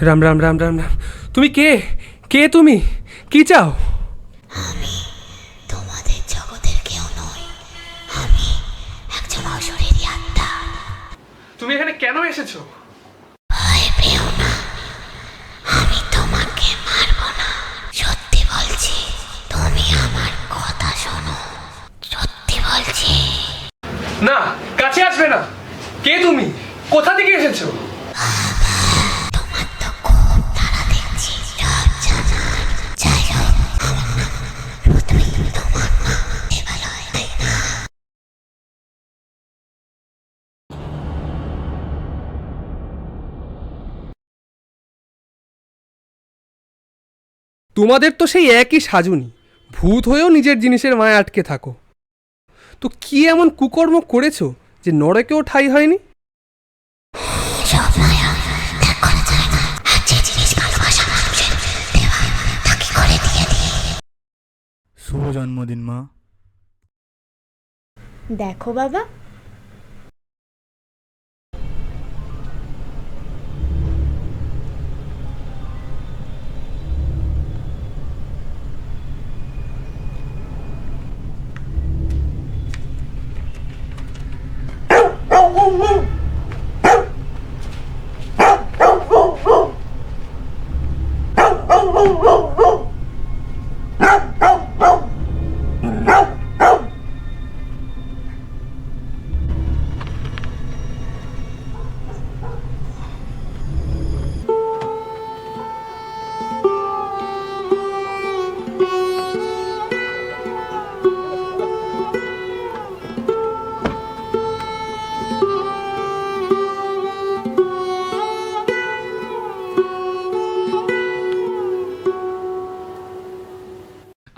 রাম রাম রাম রাম রাম। তুমি কে? কে তুমি? কি চাও? আমি তোমাদের জগতের কেউ নই। আমি একজন অশরীরী আত্মা। তুমি এখানে কেন এসেছো? ভয় পেও না, আমি তোমাকে মারবো না। সত্যি বলছি, তুমি আমার কথা শোনো। সত্যি বলছি। না, কাছে আসবে না। কে তুমি? কোথা থেকে এসেছো? তোমার তো খুব তারা দেখছি, সব জানার। যাই হোক, আমার নাম রুদ্রী, তোমার নাম দেবালয়, তাই না? তোমাদের তো সেই একই সাজুনি। ভূত হয়েও নিজের জিনিসের মায় আটকে থাকো। তো কি এমন কুকর্ম করেছো যে নরকেও ঠাঁই হয়নি? সব মায়া ত্যাগ করা যায় না। আর যে জিনিস ভালোবাসা মানুষের দেওয়া, তাকে করে দিয়ে দিই। শুভ জন্মদিন মা। দেখো বাবা,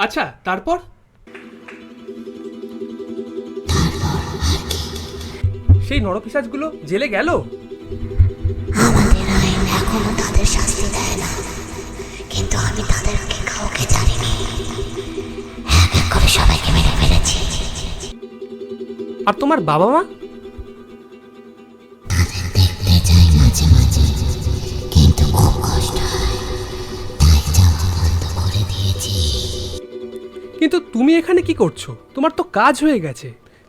আচ্ছা, তারপর? সেই নরপিশাচগুলো জেলে গেল? আমাদের আইন এখনো তাদের শাস্তি দেয় না, কিন্তু আমি তাদেরকে কাউকে জানিনি। এক এক করে সবাইকে মেরে ফেলেছি। আর তোমার বাবা মা? তাদের দেখতে যাই মাঝে মাঝে, কিন্তু খুব কষ্ট হয়, তাই যাওয়া বন্ধ করে দিয়েছি। কিন্তু তুমি এখানে কি করছো? তোমার তো কাজ হয়ে গেছে।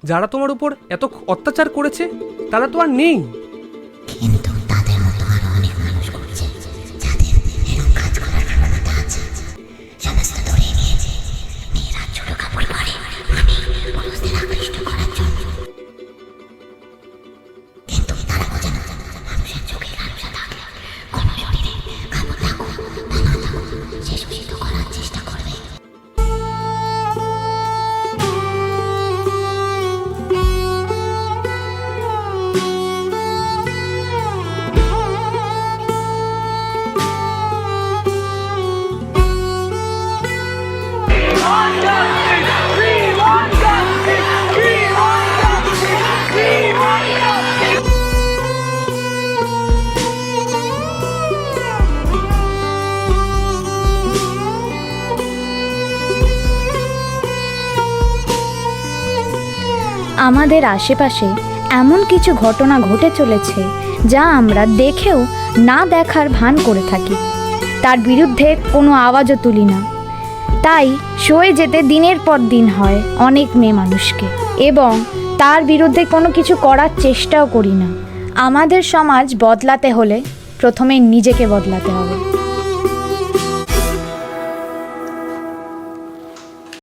যারা তোমার উপর এত অত্যাচার করেছে তারা তো আর নেই। কিন্তু তাদের মতো আরো অনেক মানুষ করছে, যাদের এরকম কাজ করার ক্ষমতা আছে। সমস্ত ধরিয়ে নিয়েছে। মেয়েরা ছোট কাপড় পরে, আমি পুরুষদের আকৃষ্ট করার জন্য। কিন্তু তারা বোঝে না, মানুষের চোখে লালসা থাকলে কোনো শরীরে কাপড় থাকুক বা না থাকুক, সে শোষিত করার চেষ্টা করবে। আমাদের আশেপাশে এমন কিছু ঘটনা ঘটে চলেছে যা আমরা দেখেও না দেখার ভান করে থাকি, তার বিরুদ্ধে কোনো আওয়াজও তুলি না। তাই সয়ে যেতে দিনের পর দিন হয় অনেক মেয়ে মানুষকে, এবং তার বিরুদ্ধে কোনো কিছু করার চেষ্টাও করি না। আমাদের সমাজ বদলাতে হলে প্রথমে নিজেকে বদলাতে হবে।